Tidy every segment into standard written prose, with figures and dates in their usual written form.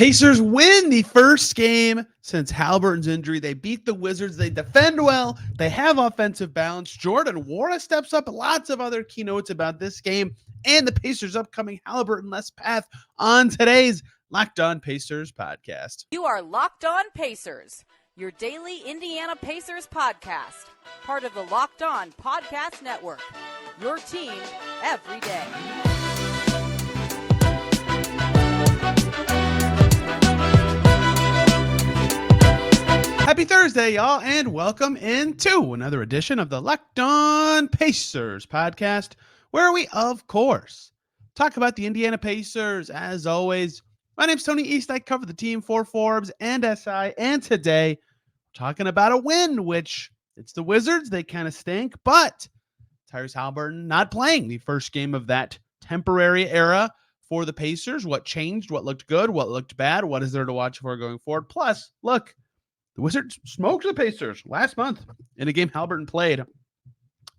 Pacers win the first game since Haliburton's injury. They beat the Wizards. They defend well. They have offensive balance. Jordan Nwora steps up. Lots of other keynotes about this game and the Pacers' upcoming Haliburton-less path on today's Locked On Pacers podcast. You are Locked On Pacers, your daily Indiana Pacers podcast, part of the Locked On Podcast Network, your team every day. Happy Thursday, y'all, and welcome into another edition of the Locked On Pacers podcast, where we, of course, talk about the Indiana Pacers. As always, my name's Tony East. I cover the team for Forbes and SI, and today, talking about a win, which it's the Wizards. They kind of stink, but Tyrese Haliburton not playing the first game of that temporary era for the Pacers. What changed? What looked good? What looked bad? What is there to watch for going forward? Plus, look, the Wizards smoked the Pacers last month in a game Haliburton played.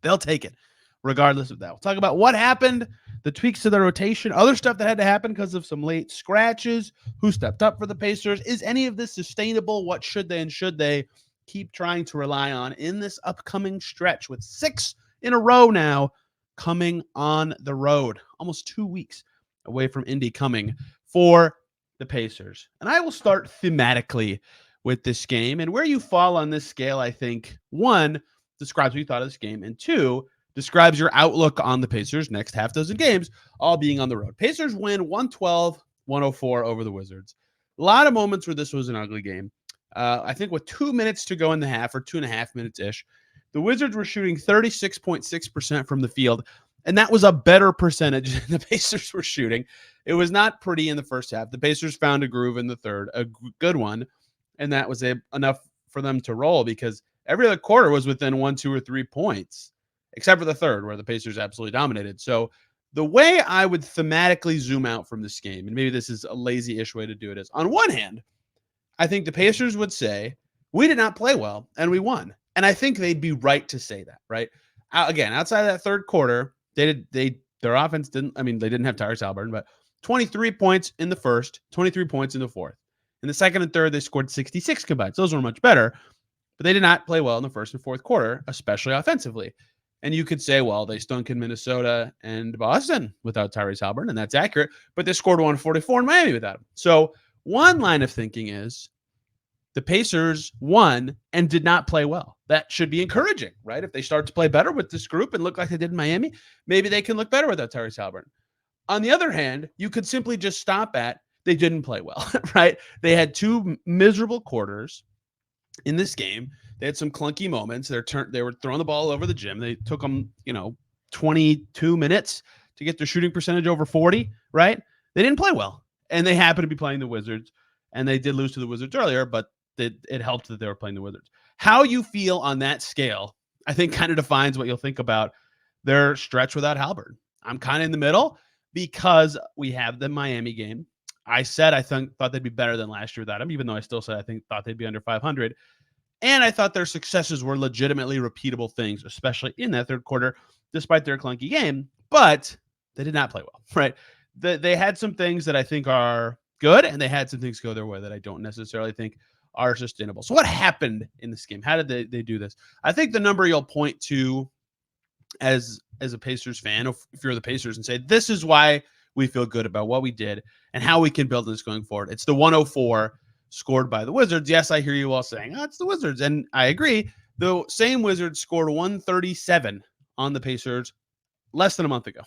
They'll take it regardless of that. We'll talk about what happened, the tweaks to the rotation, other stuff that had to happen because of some late scratches, who stepped up for the Pacers. Is any of this sustainable? What should they and should they keep trying to rely on in this upcoming stretch with 6 in a row now coming on the road? Almost 2 weeks away from Indy coming for the Pacers. And I will start thematically with this game, and where you fall on this scale, I think, 1, describes what you thought of this game, and 2, describes your outlook on the Pacers' next half dozen games, all being on the road. Pacers win 112-104 over the Wizards. A lot of moments where this was an ugly game. I think with 2 minutes to go in the half, or 2.5 minutes-ish, the Wizards were shooting 36.6% from the field, and that was a better percentage than the Pacers were shooting. It was not pretty in the first half. The Pacers found a groove in the third, a good one, and that was enough for them to roll because every other quarter was within 1, 2, or 3 points, except for the third where the Pacers absolutely dominated. So the way I would thematically zoom out from this game, and maybe this is a lazy-ish way to do it, is on one hand, I think the Pacers would say, we did not play well and we won. And I think they'd be right to say that, right? Again, outside of that third quarter, their offense they didn't have Tyrese Haliburton, but 23 points in the first, 23 points in the fourth. In the second and third, they scored 66 combined. So those were much better, but they did not play well in the first and fourth quarter, especially offensively. And you could say, well, they stunk in Minnesota and Boston without Tyrese Haliburton, and that's accurate, but they scored 144 in Miami without him. So one line of thinking is the Pacers won and did not play well. That should be encouraging, right? If they start to play better with this group and look like they did in Miami, maybe they can look better without Tyrese Haliburton. On the other hand, you could simply just stop at they didn't play well, right? They had 2 miserable quarters in this game. They had some clunky moments. They were throwing the ball all over the gym. They took them, 22 minutes to get their shooting percentage over 40, right? They didn't play well, and they happened to be playing the Wizards, and they did lose to the Wizards earlier, but it helped that they were playing the Wizards. How you feel on that scale, I think, kind of defines what you'll think about their stretch without Haliburton. I'm kind of in the middle because we have the Miami game. I said I thought they'd be better than last year without him, even though I still said thought they'd be under 500. And I thought their successes were legitimately repeatable things, especially in that third quarter, despite their clunky game. But they did not play well, right? They had some things that I think are good, and they had some things go their way that I don't necessarily think are sustainable. So what happened in this game? How did they do this? I think the number you'll point to as a Pacers fan, if you're the Pacers, and say, this is why we feel good about what we did and how we can build this going forward. It's the 104 scored by the Wizards. Yes, I hear you all saying, it's the Wizards. And I agree. The same Wizards scored 137 on the Pacers less than a month ago,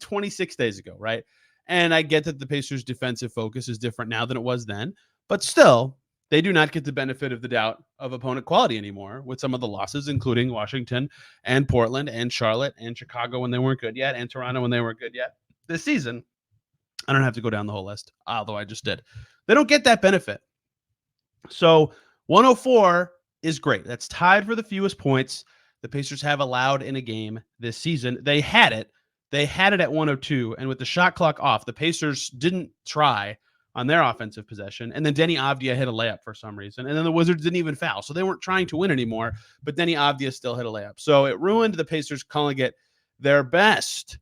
26 days ago, right? And I get that the Pacers' defensive focus is different now than it was then, but still, they do not get the benefit of the doubt of opponent quality anymore with some of the losses, including Washington and Portland and Charlotte and Chicago when they weren't good yet, and Toronto when they weren't good yet. This season, I don't have to go down the whole list, although I just did. They don't get that benefit. So 104 is great. That's tied for the fewest points the Pacers have allowed in a game this season. They had it. They had it at 102, and with the shot clock off, the Pacers didn't try on their offensive possession, and then Denny Avdija hit a layup for some reason, and then the Wizards didn't even foul, so they weren't trying to win anymore, but Denny Avdija still hit a layup. So it ruined the Pacers calling it their best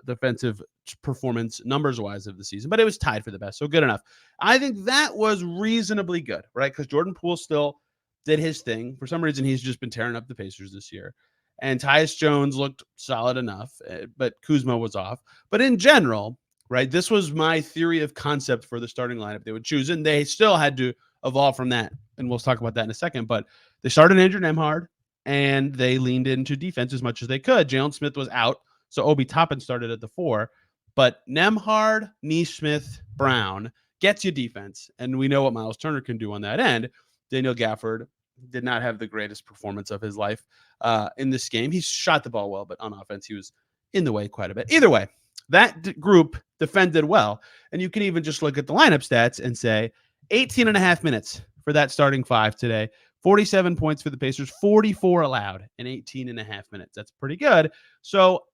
defensive performance numbers-wise of the season, but it was tied for the best, so good enough. I think that was reasonably good, right? Because Jordan Poole still did his thing. For some reason, he's just been tearing up the Pacers this year. And Tyus Jones looked solid enough, but Kuzma was off. But in general, right, this was my theory of concept for the starting lineup they would choose, and they still had to evolve from that, and we'll talk about that in a second. But they started Andrew Nembhard, and they leaned into defense as much as they could. Jalen Smith was out, so Obi Toppin started at the 4. But Nembhard, Nesmith, Brown gets you defense, and we know what Miles Turner can do on that end. Daniel Gafford did not have the greatest performance of his life in this game. He shot the ball well, but on offense, he was in the way quite a bit. Either way, that group defended well. And you can even just look at the lineup stats and say 18 and a half minutes for that starting 5 today. 47 points for the Pacers, 44 allowed in 18 and a half minutes. That's pretty good. So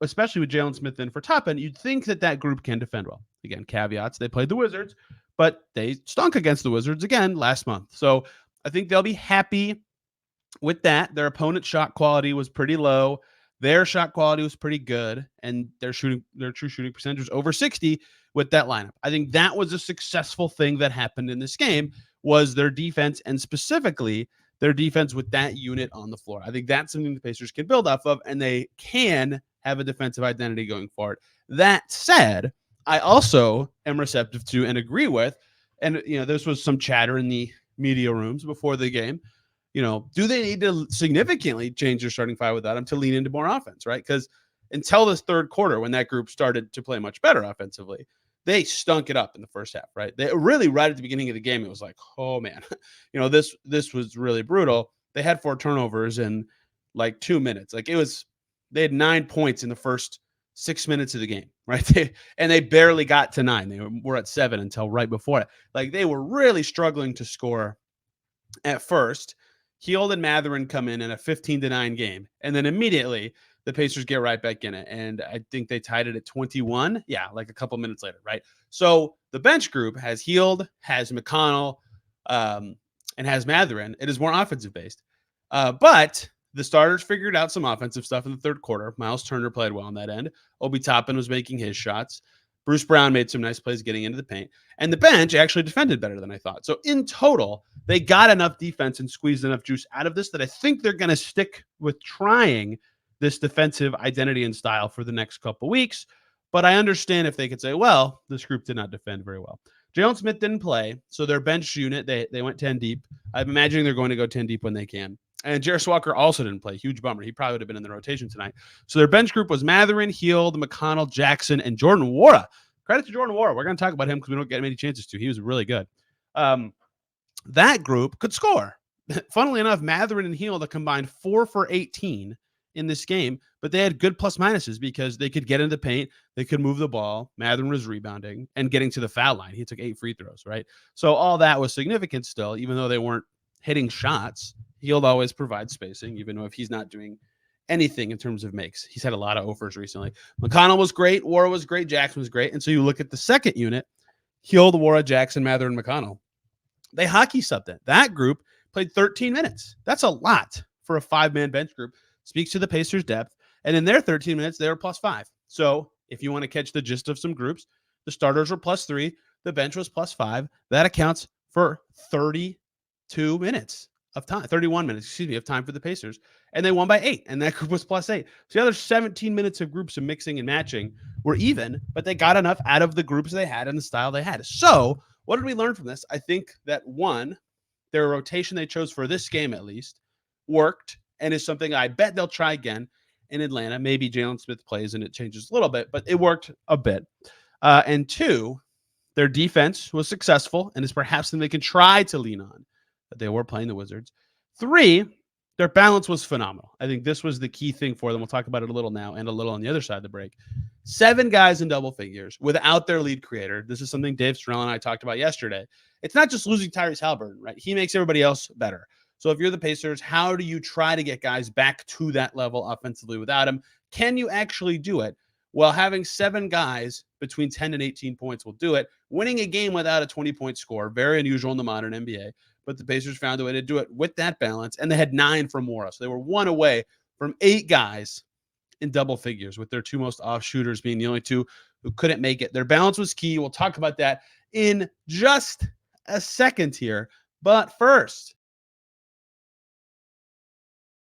especially with Jalen Smith in for Toppin, you'd think that group can defend well. Again, caveats, they played the Wizards, but they stunk against the Wizards again last month. So I think they'll be happy with that. Their opponent's shot quality was pretty low. Their shot quality was pretty good, and their true shooting percentage was over 60 with that lineup. I think that was a successful thing that happened in this game, was their defense, and specifically their defense with that unit on the floor. I think that's something the Pacers can build off of, and they can have a defensive identity going forward. That said, I also am receptive to and agree with, and this was some chatter in the media rooms before the game. Do they need to significantly change their starting 5 without him to lean into more offense, right? Because until this third quarter, when that group started to play much better offensively, they stunk it up in the first half, right? They really, right at the beginning of the game, it was like, oh man, this was really brutal. They had 4 turnovers in like 2 minutes. They had 9 points in the first 6 minutes of the game, right? They barely got to 9. They were at 7 until right before it. They were really struggling to score at first. Hield and Mathurin come in a 15-9 game, and then immediately the Pacers get right back in it, and I think they tied it at 21. Yeah, like a couple minutes later, right? So the bench group has Hield, has McConnell, and has Mathurin. It is more offensive based, but the starters figured out some offensive stuff in the third quarter. Miles Turner played well on that end. Obi Toppin was making his shots. Bruce Brown made some nice plays getting into the paint. And the bench actually defended better than I thought. So in total, they got enough defense and squeezed enough juice out of this that I think they're going to stick with trying this defensive identity and style for the next couple weeks. But I understand if they could say, well, this group did not defend very well. Jalen Smith didn't play, so their bench unit, they went 10 deep. I'm imagining they're going to go 10 deep when they can. And Jarace Walker also didn't play. Huge bummer. He probably would have been in the rotation tonight. So their bench group was Mathurin, Hield, McConnell, Jackson, and Jordan Nwora. Credit to Jordan Nwora. We're going to talk about him because we don't get many chances to. He was really good. That group could score. Funnily enough, Mathurin and Hield combined 4 for 18 in this game, but they had good plus minuses because they could get into the paint, they could move the ball. Mathurin was rebounding and getting to the foul line. He took 8 free throws, right? So all that was significant still, even though they weren't hitting shots. Hield always provides spacing, even though if he's not doing anything in terms of makes. He's had a lot of offers recently. McConnell was great. Nwora was great. Jackson was great. And so you look at the second unit, Hield, Nwora, Jackson, Mathurin, McConnell. They hockey subbed it. That group played 13 minutes. That's a lot for a 5-man bench group. Speaks to the Pacers' depth. And in their 13 minutes, they were +5. So if you want to catch the gist of some groups, the starters were +3. The bench was +5. That accounts for 32 minutes of time, 31 minutes, of time for the Pacers. And they won by 8. And that group was +8. So the other 17 minutes of groups of mixing and matching were even, but they got enough out of the groups they had and the style they had. So what did we learn from this? I think that, one, their rotation they chose for this game at least worked and is something I bet they'll try again in Atlanta. Maybe Jalen Smith plays and it changes a little bit, but it worked a bit. And 2, their defense was successful and is perhaps something they can try to lean on. But they were playing the Wizards. 3, their balance was phenomenal. I think this was the key thing for them. We'll talk about it a little now and a little on the other side of the break. 7 guys in double figures without their lead creator. This is something Dave Strell and I talked about yesterday. It's not just losing Tyrese Haliburton, right? He makes everybody else better. So if you're the Pacers, how do you try to get guys back to that level offensively without him? Can you actually do it? Well, having 7 guys between 10 and 18 points will do it. Winning a game without a 20-point score, very unusual in the modern NBA. But the Pacers found a way to do it with that balance, and they had 9 from Nwora. So they were 1 away from 8 guys in double figures, with their two most off shooters being the only two who couldn't make it. Their balance was key. We'll talk about that in just a second here. But first,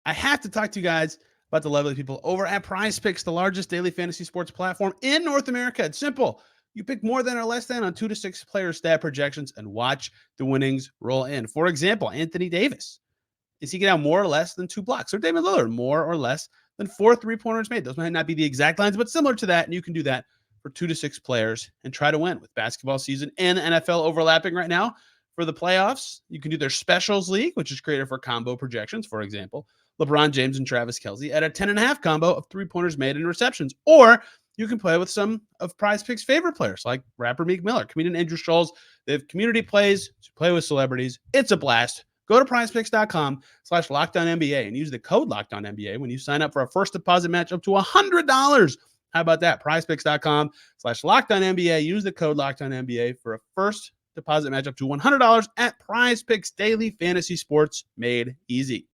I have to talk to you guys about the lovely people over at PrizePicks, the largest daily fantasy sports platform in North America. It's simple. You pick more than or less than on 2 to 6 player stat projections and watch the winnings roll in. For example, Anthony Davis. Is he going to have more or less than 2 blocks? Or Damian Lillard, more or less than 4 3-pointers made? Those might not be the exact lines, but similar to that. And you can do that for 2 to 6 players and try to win. With basketball season and NFL overlapping right now for the playoffs, you can do their specials league, which is created for combo projections. For example, LeBron James and Travis Kelce at a 10.5 combo of 3-pointers made and receptions. Or you can play with some of PrizePicks' favorite players, like rapper Meek Miller, comedian Andrew Scholes. They have community plays to play with celebrities. It's a blast. Go to prizepicks.com/LockedOnNBA and use the code LockedOnNBA when you sign up for a first deposit match up to $100. How about that? prizepicks.com/LockedOnNBA. Use the code LockedOnNBA for a first deposit match up to $100 at PrizePicks, daily fantasy sports made easy.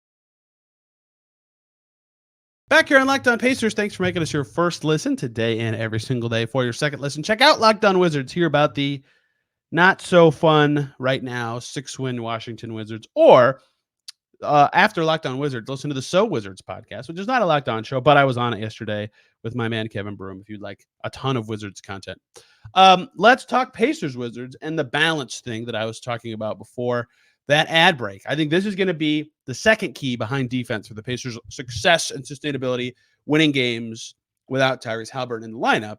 Back here on Locked On Pacers, thanks for making us your first listen today and every single day. For your second listen, check out Locked On Wizards. Hear about the not so fun right now 6-win Washington Wizards, or after Locked On Wizards, listen to the So Wizards podcast, which is not a Locked On show, but I was on it yesterday with my man Kevin Broom. If you'd like a ton of Wizards content, let's talk Pacers Wizards and the balance thing that I was talking about before that ad break. I think this is going to be the second key behind defense for the Pacers' success and sustainability, winning games without Tyrese Haliburton in the lineup.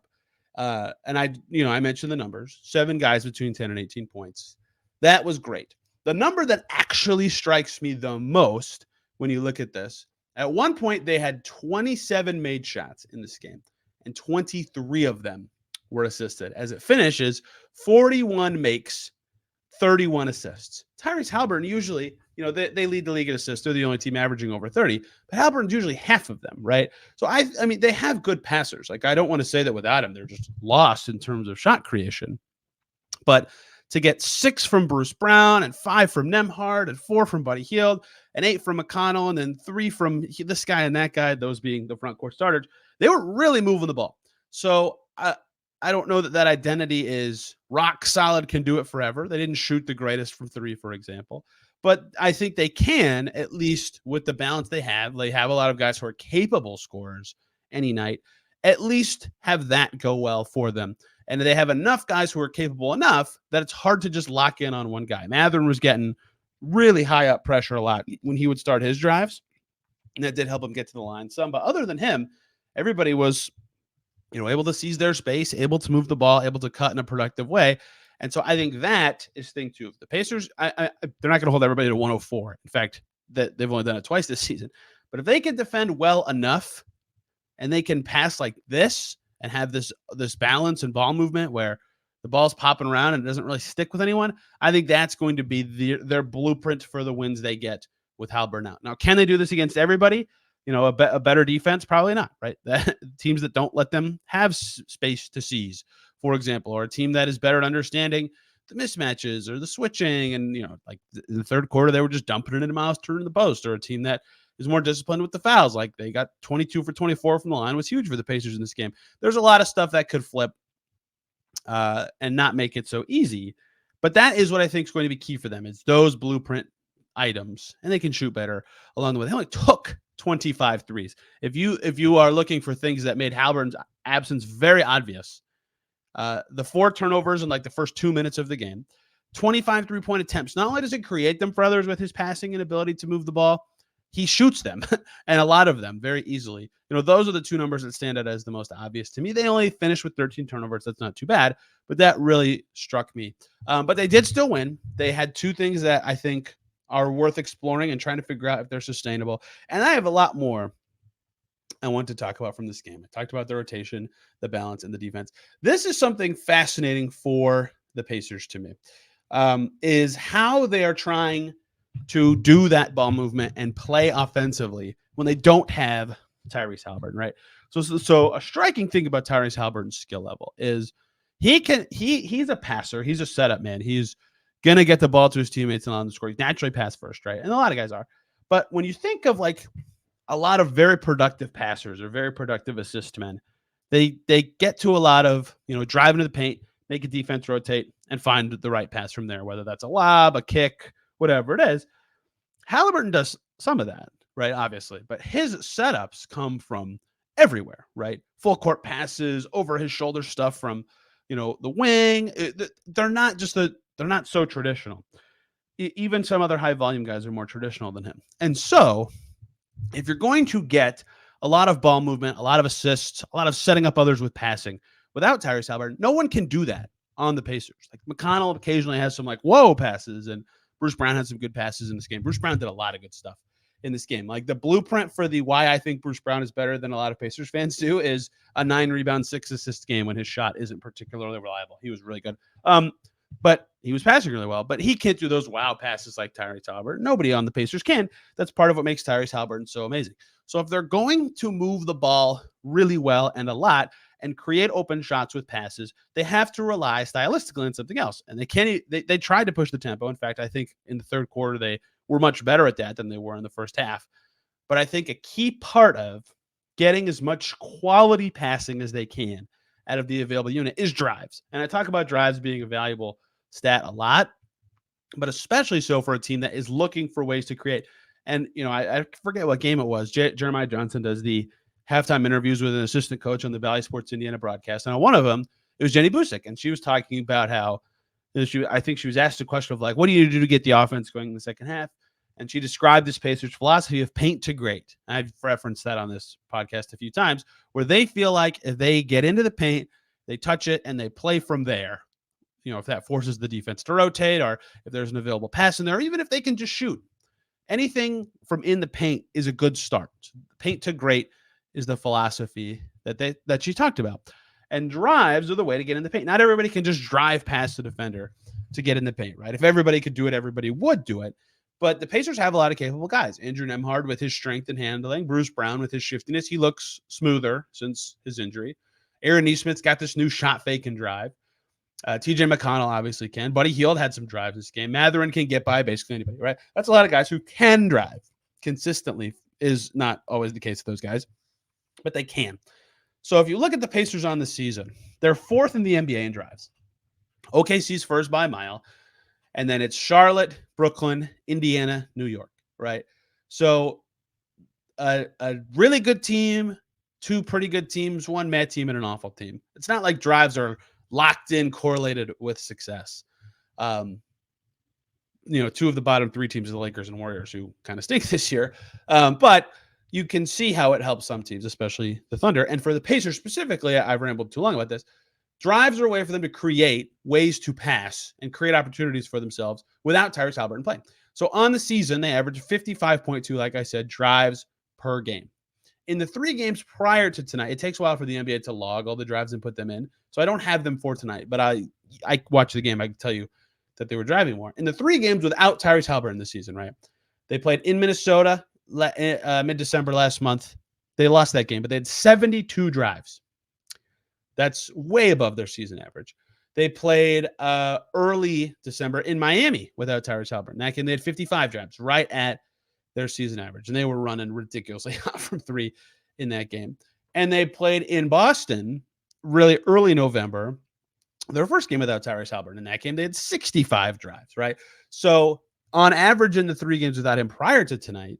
And I mentioned the numbers, 7 guys between 10 and 18 points. That was great. The number that actually strikes me the most when you look at this, at one point they had 27 made shots in this game, and 23 of them were assisted. As it finishes, 41 makes, 31 assists. Tyrese Haliburton usually, they lead the league in assists. They're the only team averaging over 30, but Haliburton's usually half of them, right? So I mean, they have good passers. Like, I don't want to say that without him, they're just lost in terms of shot creation. But to get 6 from Bruce Brown and 5 from Nembhard and 4 from Buddy Hield and 8 from McConnell and then 3 from this guy and that guy, those being the front court starters, they were really moving the ball. So I don't know that identity is rock solid, can do it forever. They didn't shoot the greatest from 3, for example. But I think they can, at least with the balance they have. They have a lot of guys who are capable scorers any night. At least have that go well for them. And they have enough guys who are capable enough that it's hard to just lock in on one guy. Mathurin was getting really high up pressure a lot when he would start his drives. And that did help him get to the line some. But other than him, everybody was able to seize their space, able to move the ball, able to cut in a productive way. And so I think that is thing 2. The Pacers, they're not going to hold everybody to 104. In fact, they've only done it twice this season. But if they can defend well enough and they can pass like this and have this balance and ball movement where the ball's popping around and it doesn't really stick with anyone, I think that's going to be their blueprint for the wins they get with Haliburton out. Now, can they do this against everybody? A better defense? Probably not, right? Teams that don't let them have space to seize, for example, or a team that is better at understanding the mismatches or the switching. And, like in the third quarter, they were just dumping it into Miles Turner in the post, or a team that is more disciplined with the fouls. Like they got 22 for 24 from the line, was huge for the Pacers in this game. There's a lot of stuff that could flip and not make it so easy. But that is what I think is going to be key for them. It's those blueprint items, and they can shoot better along the way. They only took 25 threes. If you are looking for things that made Haliburton's absence very obvious, the 4 turnovers in like the first 2 minutes of the game, 25 3-point attempts. Not only does it create them for others with his passing and ability to move the ball, he shoots them, and a lot of them very easily. Those are the 2 numbers that stand out as the most obvious to me. They only finished with 13 turnovers. That's not too bad, but that really struck me. But they did still win. They had 2 things that I think are worth exploring and trying to figure out if they're sustainable. And I have a lot more I want to talk about from this game. I talked about the rotation, the balance, and the defense. This is something fascinating for the Pacers to me, is how they are trying to do that ball movement and play offensively when they don't have Tyrese Haliburton, right? So a striking thing about Tyrese Haliburton's skill level is he's a passer. He's a setup man. He's going to get the ball to his teammates and on the score. He's naturally pass first, right? And a lot of guys are. But when you think of like a lot of very productive passers or very productive assist men. They get to a lot of, drive into the paint, make a defense rotate, and find the right pass from there, whether that's a lob, a kick, whatever it is. Haliburton does some of that, right? Obviously, but his setups come from everywhere, right? Full court passes, over his shoulder stuff from, the wing. They're not so traditional. Even some other high volume guys are more traditional than him. And so, if you're going to get a lot of ball movement, a lot of assists, a lot of setting up others with passing without Tyrese Haliburton, no one can do that on the Pacers. Like McConnell occasionally has some whoa passes, and Bruce Brown had some good passes in this game. Bruce Brown did a lot of good stuff in this game. Like the blueprint for the why I think Bruce Brown is better than a lot of Pacers fans do is a 9 rebound, 6 assist game when his shot isn't particularly reliable. He was really good. But he was passing really well, but he can't do those wow passes like Tyrese Haliburton. Nobody on the Pacers can. That's part of what makes Tyrese Haliburton so amazing. So if they're going to move the ball really well and a lot and create open shots with passes, they have to rely stylistically on something else. And they can't. They tried to push the tempo. In fact, I think in the third quarter they were much better at that than they were in the first half. But I think a key part of getting as much quality passing as they can out of the available unit is drives. And I talk about drives being a valuable stat a lot, but especially so for a team that is looking for ways to create. And, I forget what game it was. Jeremiah Johnson does the halftime interviews with an assistant coach on the Valley Sports Indiana broadcast. And on one of them, it was Jenny Busick. And she was talking about how I think she was asked a question of what do you do to get the offense going in the second half? And she described this Pacers philosophy of paint to great. I've referenced that on this podcast a few times, where they feel like if they get into the paint, they touch it, and they play from there. If that forces the defense to rotate, or if there's an available pass in there, or even if they can just shoot. Anything from in the paint is a good start. Paint to great is the philosophy that she talked about. And drives are the way to get in the paint. Not everybody can just drive past the defender to get in the paint, right? If everybody could do it, everybody would do it. But the Pacers have a lot of capable guys. Andrew Nembhard with his strength and handling. Bruce Brown with his shiftiness. He looks smoother since his injury. Aaron Nesmith's got this new shot fake and drive. TJ McConnell obviously can. Buddy Hield had some drives this game. Mathurin can get by basically anybody, right? That's a lot of guys who can drive consistently. Is not always the case with those guys, but they can. So if you look at the Pacers on the season, they're fourth in the NBA in drives. OKC's first by a mile. And then it's Charlotte, Brooklyn, Indiana, New York, right? So a really good team, two pretty good teams, one mad team, and an awful team. It's not like drives are locked in, correlated with success. Two of the bottom three teams are the Lakers and Warriors, who kind of stink this year. But you can see how it helps some teams, especially the Thunder. And for the Pacers specifically, I've rambled too long about this. Drives are a way for them to create ways to pass and create opportunities for themselves without Tyrese Haliburton playing. So on the season, they averaged 55.2, like I said, drives per game. In the 3 games prior to tonight, it takes a while for the NBA to log all the drives and put them in. So I don't have them for tonight, but I watched the game. I can tell you that they were driving more. In the 3 games without Tyrese Haliburton this season, right? They played in Minnesota mid-December last month. They lost that game, but they had 72 drives. That's way above their season average. They played early December in Miami without Tyrese Haliburton. That game, they had 55 drives, right at their season average. And they were running ridiculously hot from 3 in that game. And they played in Boston really early November, their first game without Tyrese Haliburton. In that game, they had 65 drives, right? So on average in the 3 games without him prior to tonight,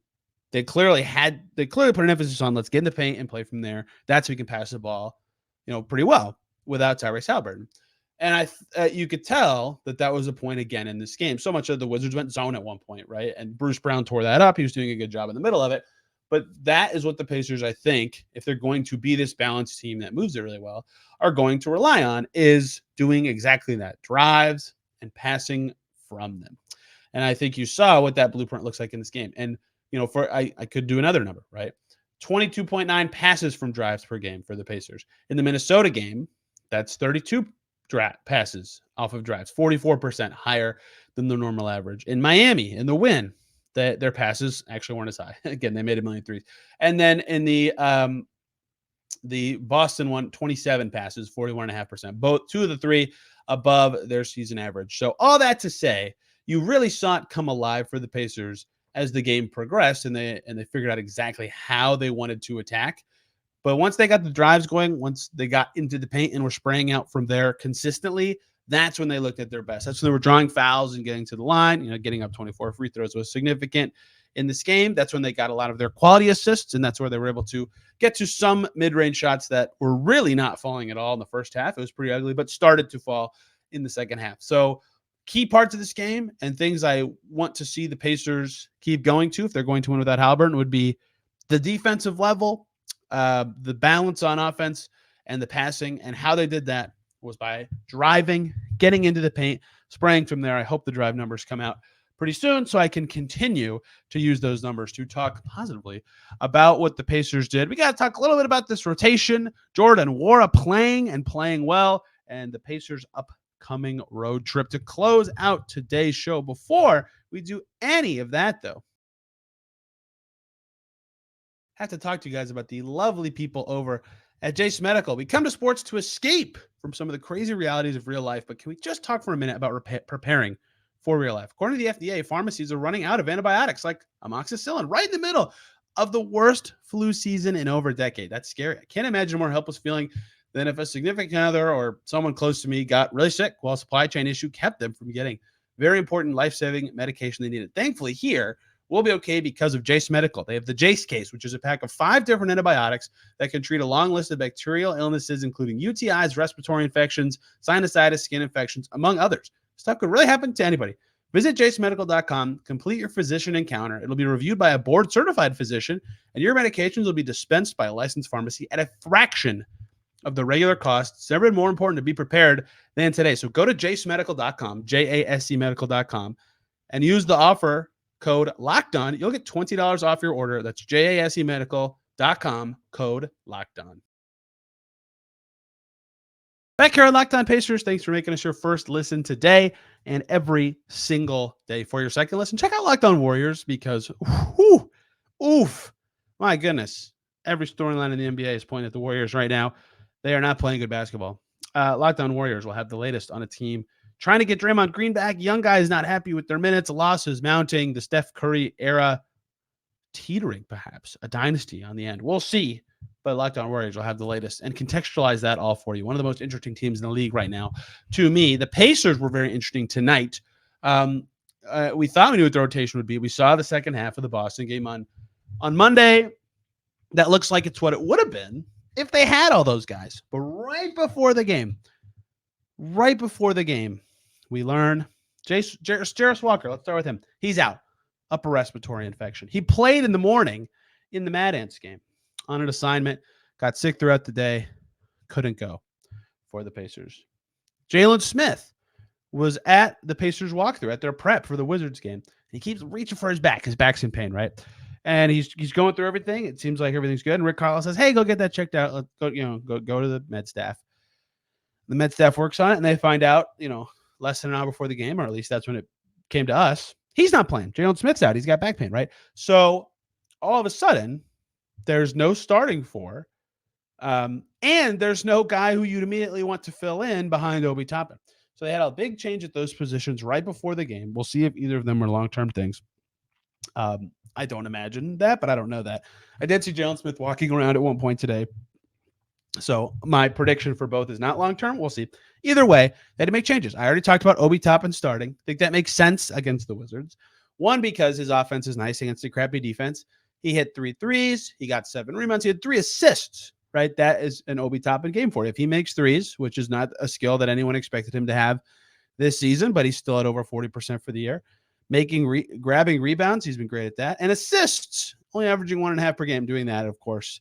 they clearly put an emphasis on let's get in the paint and play from there. That's how we can pass the ball, pretty well without Tyrese Haliburton. And you could tell that was a point again in this game. So much of the Wizards went zone at one point, right? And Bruce Brown tore that up. He was doing a good job in the middle of it. But that is what the Pacers, I think, if they're going to be this balanced team that moves it really well, are going to rely on, is doing exactly that, drives and passing from them. And I think you saw what that blueprint looks like in this game. And, I could do another number, right? 22.9 passes from drives per game for the Pacers. In the Minnesota game, that's 32 passes off of drives, 44% higher than the normal average. In Miami, in the win, their passes actually weren't as high. Again, they made 1 million threes. And then in the Boston one, 27 passes, 41.5%. Both 2 of the 3 above their season average. So all that to say, you really saw it come alive for the Pacers as the game progressed, and they figured out exactly how they wanted to attack. But once they got the drives going, once they got into the paint and were spraying out from there consistently, that's when they looked at their best. That's when they were drawing fouls and getting to the line. Getting up 24 free throws was significant in this game. That's when they got a lot of their quality assists, and that's where they were able to get to some mid-range shots that were really not falling at all in the first half. It was pretty ugly, but started to fall in the second half. So key parts of this game and things I want to see the Pacers keep going to if they're going to win without Haliburton would be the defensive level, the balance on offense, and the passing. And how they did that was by driving, getting into the paint, spraying from there. I hope the drive numbers come out pretty soon so I can continue to use those numbers to talk positively about what the Pacers did. We got to talk a little bit about this rotation. Jordan Nwora playing well, and the Pacers upcoming road trip to close out today's show. Before we do any of that, though, I have to talk to you guys about the lovely people over at Jase Medical. We come to sports to escape from some of the crazy realities of real life, but can we just talk for a minute about preparing for real life? According to the FDA, pharmacies are running out of antibiotics like amoxicillin right in the middle of the worst flu season in over a decade. That's scary. I can't imagine a more helpless feeling than if a significant other or someone close to me got really sick while a supply chain issue kept them from getting very important life-saving medication they needed. Thankfully, here, we'll be okay because of Jase Medical. They have the Jase case, which is a pack of 5 different antibiotics that can treat a long list of bacterial illnesses, including UTIs, respiratory infections, sinusitis, skin infections, among others. Stuff could really happen to anybody. Visit jasemedical.com, complete your physician encounter. It'll be reviewed by a board-certified physician, and your medications will be dispensed by a licensed pharmacy at a fraction of the regular cost. It's never been more important to be prepared than today. So go to jasemedical.com, JASEmedical.com, and use the offer code LOCKEDON. You'll get $20 off your order. That's JASEmedical.com, code LOCKEDON. Back here on Locked On Pacers, thanks for making us your first listen today and every single day. For your second listen, check out Locked On Warriors because, my goodness, every storyline in the NBA is pointing at the Warriors right now. They are not playing good basketball. Locked On Warriors will have the latest on a team trying to get Draymond Green back. Young guys not happy with their minutes. Losses mounting. The Steph Curry era teetering, perhaps. A dynasty on the end. We'll see. But Locked On Warriors will have the latest and contextualize that all for you. One of the most interesting teams in the league right now. To me, the Pacers were very interesting tonight. We thought we knew what the rotation would be. We saw the second half of the Boston game on Monday. That looks like it's what it would have been if they had all those guys. But right before the game, we learn Jarace Walker. Let's start with him. He's out. Upper respiratory infection. He played in the morning in the Mad Ants game on an assignment. Got sick throughout the day. Couldn't go for the Pacers. Jalen Smith was at the Pacers walkthrough at their prep for the Wizards game. He keeps reaching for his back. His back's in pain, right? And he's going through everything. It seems like everything's good. And Rick Carlisle says, "Hey, go get that checked out. Let's go. Go to the med staff." The med staff works on it, and they find out, less than an hour before the game, or at least that's when it came to us. He's not playing. Jalen Smith's out. He's got back pain, right? So all of a sudden, there's no starting four, and there's no guy who you'd immediately want to fill in behind Obi Toppin. So they had a big change at those positions right before the game. We'll see if either of them are long-term things. I don't imagine that, but I don't know that. I did see Jalen Smith walking around at one point today. So my prediction for both is not long-term. We'll see. Either way, they had to make changes. I already talked about Obi Toppin starting. I think that makes sense against the Wizards. One, because his offense is nice against a crappy defense. He hit 3 threes. He got 7 rebounds. He had 3 assists, right? That is an Obi Toppin game for you. If he makes threes, which is not a skill that anyone expected him to have this season, but he's still at over 40% for the year. Grabbing rebounds, he's been great at that. And assists, only averaging 1.5 per game. Doing that, of course,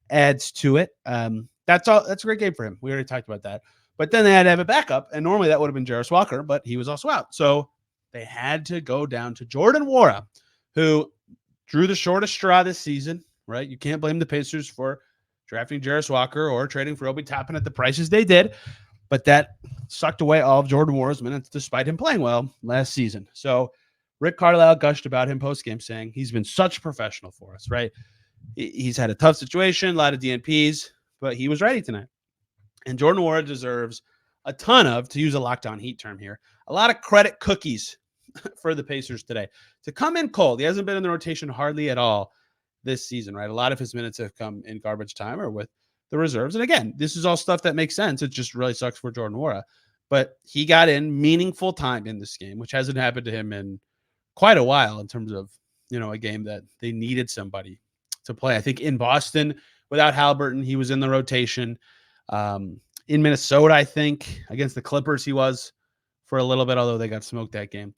adds to it. That's a great game for him. We already talked about that. But then they had to have a backup, and normally that would have been Jarace Walker, but he was also out. So they had to go down to Jordan Nwora, who drew the shortest straw this season, right? You can't blame the Pacers for drafting Jarace Walker or trading for Obi Toppin at the prices they did, but that sucked away all of Jordan Nwora's minutes despite him playing well last season. So Rick Carlisle gushed about him post-game saying he's been such a professional for us, right? He's had a tough situation, a lot of DNPs, but he was ready tonight. And Jordan Nwora deserves a ton of, to use a Locked On Heat term here, a lot of credit cookies for the Pacers today. To come in cold, he hasn't been in the rotation hardly at all this season, right? A lot of his minutes have come in garbage time or with the reserves. And again, this is all stuff that makes sense. It just really sucks for Jordan Nwora. But he got in meaningful time in this game, which hasn't happened to him in quite a while in terms of, a game that they needed somebody to play. I think in Boston, without Haliburton, he was in the rotation. In Minnesota, I think, against the Clippers, he was for a little bit, although they got smoked that game.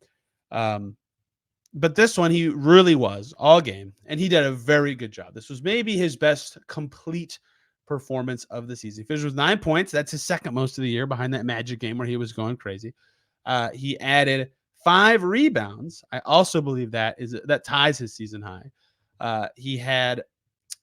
But this one, he really was all game, and he did a very good job. This was maybe his best complete performance of the season. He finished with 9 points. That's his second most of the year behind that Magic game where he was going crazy. He added 5 rebounds. I also believe that ties his season high. He had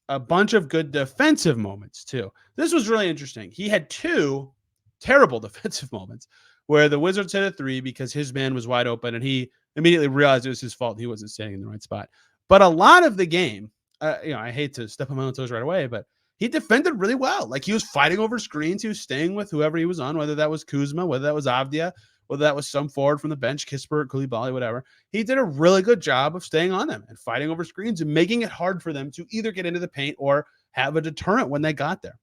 a bunch of good defensive moments too. This was really interesting. He had 2 terrible defensive moments where the Wizards hit a 3 because his man was wide open and he immediately realized it was his fault. He wasn't standing in the right spot. But a lot of the game, I hate to step on my own toes right away, but he defended really well. Like he was fighting over screens. He was staying with whoever he was on, whether that was Kuzma, whether that was Avdia, whether that was some forward from the bench, Kispert, Koulibaly, whatever. He did a really good job of staying on them and fighting over screens and making it hard for them to either get into the paint or have a deterrent when they got there.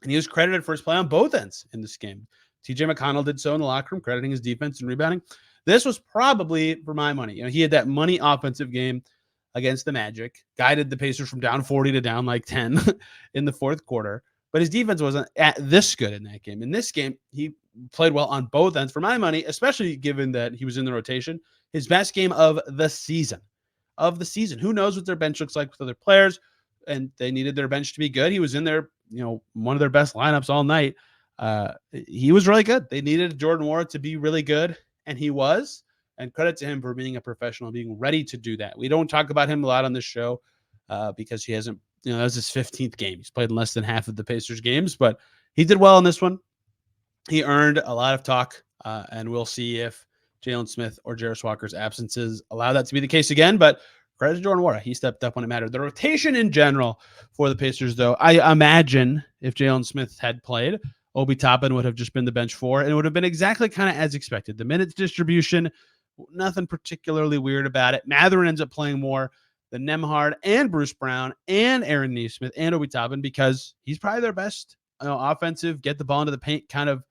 And he was credited for his play on both ends in this game. TJ McConnell did so in the locker room, crediting his defense and rebounding. This was probably, for my money, he had that money offensive game against the Magic, guided the Pacers from down 40 to down like 10 in the fourth quarter. But his defense wasn't at this good in that game. In this game, he played well on both ends. For my money, especially given that he was in the rotation, his best game of the season. Who knows what their bench looks like with other players? And they needed their bench to be good. He was in their, one of their best lineups all night. He was really good. They needed Jordan Nwora to be really good, and he was. And credit to him for being a professional, being ready to do that. We don't talk about him a lot on this show because he hasn't, that was his 15th game. He's played in less than half of the Pacers games, but he did well in this one. He earned a lot of talk, and we'll see if Jalen Smith or Jarris Walker's absences allow that to be the case again. But credit to Jordan Nwora. He stepped up when it mattered. The rotation in general for the Pacers, though, I imagine if Jalen Smith had played, Obi Toppin would have just been the bench 4, and it would have been exactly kind of as expected. The minutes distribution, nothing particularly weird about it. Mathurin ends up playing more than Nembhard and Bruce Brown and Aaron Nesmith and Obi Toppin because he's probably their best offensive, get the ball into the paint kind of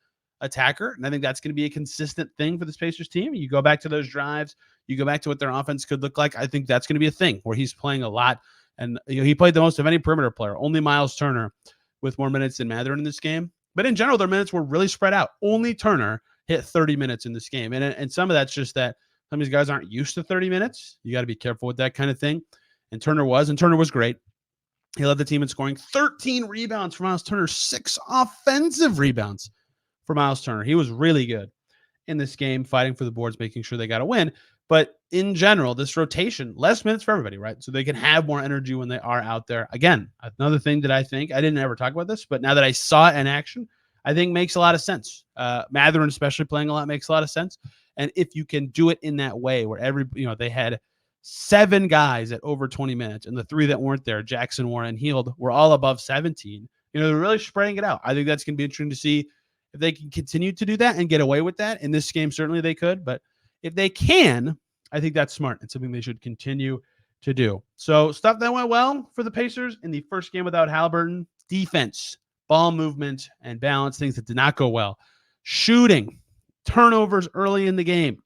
attacker. And I think that's going to be a consistent thing for this Pacers team. You go back to those drives, you go back to what their offense could look like. I think that's going to be a thing where he's playing a lot. And he played the most of any perimeter player, only Miles Turner with more minutes than Mathurin in this game. But in general, their minutes were really spread out. Only Turner hit 30 minutes in this game. And some of that's just that some of these guys aren't used to 30 minutes. You got to be careful with that kind of thing. And Turner was great. He led the team in scoring 13 rebounds for Miles Turner, 6 offensive rebounds for Miles Turner. He was really good in this game, fighting for the boards, making sure they got a win. But in general, this rotation, less minutes for everybody, right? So they can have more energy when they are out there. Again, another thing that I think, I didn't ever talk about this, but now that I saw it in action, I think makes a lot of sense. Mathurin, especially playing a lot, makes a lot of sense. And if you can do it in that way where they had 7 guys at over 20 minutes and the 3 that weren't there, Jackson, Warren, and Hield, were all above 17. They're really spreading it out. I think that's going to be interesting to see if they can continue to do that and get away with that. In this game, certainly they could. But if they can, I think that's smart. It's something they should continue to do. So stuff that went well for the Pacers in the first game without Haliburton: defense, ball movement, and balance, things that did not go well. Shooting, turnovers early in the game,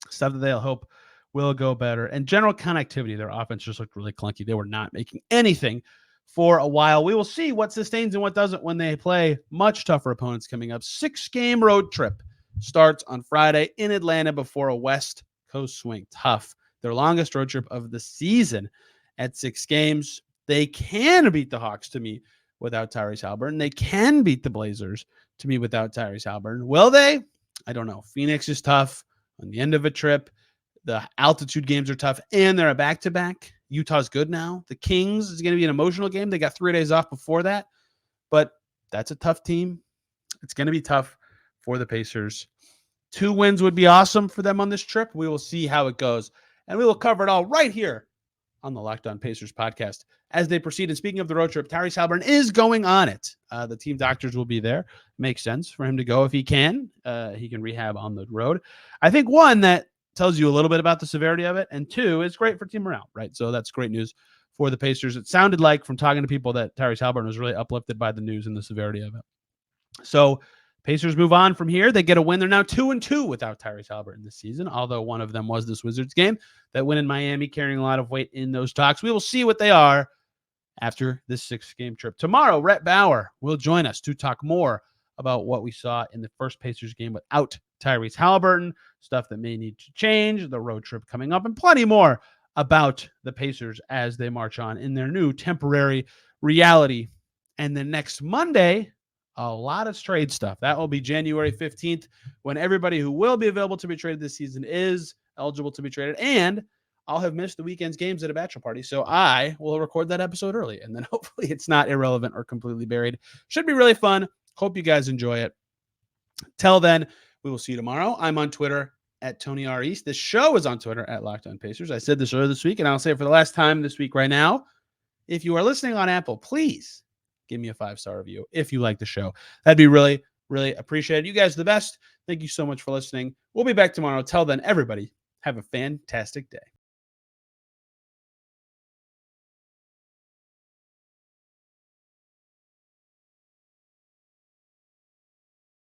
stuff that they'll hope will go better. And general connectivity, their offense just looked really clunky. They were not making anything for a while. We will see what sustains and what doesn't when they play much tougher opponents coming up. 6-game road trip starts on Friday in Atlanta before a West Coast swing. Tough. Their longest road trip of the season at 6 games. They can beat the Hawks to me without Tyrese Haliburton. They can beat the Blazers to me without Tyrese Haliburton. Will they? I don't know. Phoenix is tough on the end of a trip. The altitude games are tough, and they're a back-to-back. Utah's good now. The Kings is going to be an emotional game. They got 3 days off before that, but that's a tough team. It's going to be tough for the Pacers. 2 wins would be awesome for them on this trip. We will see how it goes, and we will cover it all right here on the Locked On Pacers podcast as they proceed. And speaking of the road trip, Tyrese Haliburton is going on it. The team doctors will be there. Makes sense for him to go if he can. He can rehab on the road. I think one that tells you a little bit about the severity of it. And 2, it's great for team morale, right? So that's great news for the Pacers. It sounded like from talking to people that Tyrese Haliburton was really uplifted by the news and the severity of it. So Pacers move on from here. They get a win. They're now 2-2 without Tyrese Haliburton this season, although one of them was this Wizards game. That win in Miami carrying a lot of weight in those talks. We will see what they are after this 6-game trip. Tomorrow, Rhett Bauer will join us to talk more about what we saw in the first Pacers game without Tyrese Haliburton, stuff that may need to change, the road trip coming up, and plenty more about the Pacers as they march on in their new temporary reality. And then next Monday, a lot of trade stuff. That will be January 15th when everybody who will be available to be traded this season is eligible to be traded. And I'll have missed the weekend's games at a bachelor party, so I will record that episode early. And then hopefully it's not irrelevant or completely buried. Should be really fun. Hope you guys enjoy it. Till then, we will see you tomorrow. I'm on Twitter at Tony R. East. This show is on Twitter at Locked On Pacers. I said this earlier this week, and I'll say it for the last time this week right now. If you are listening on Apple, please give me a 5-star review if you like the show. That'd be really, really appreciated. You guys are the best. Thank you so much for listening. We'll be back tomorrow. Till then, everybody, have a fantastic day.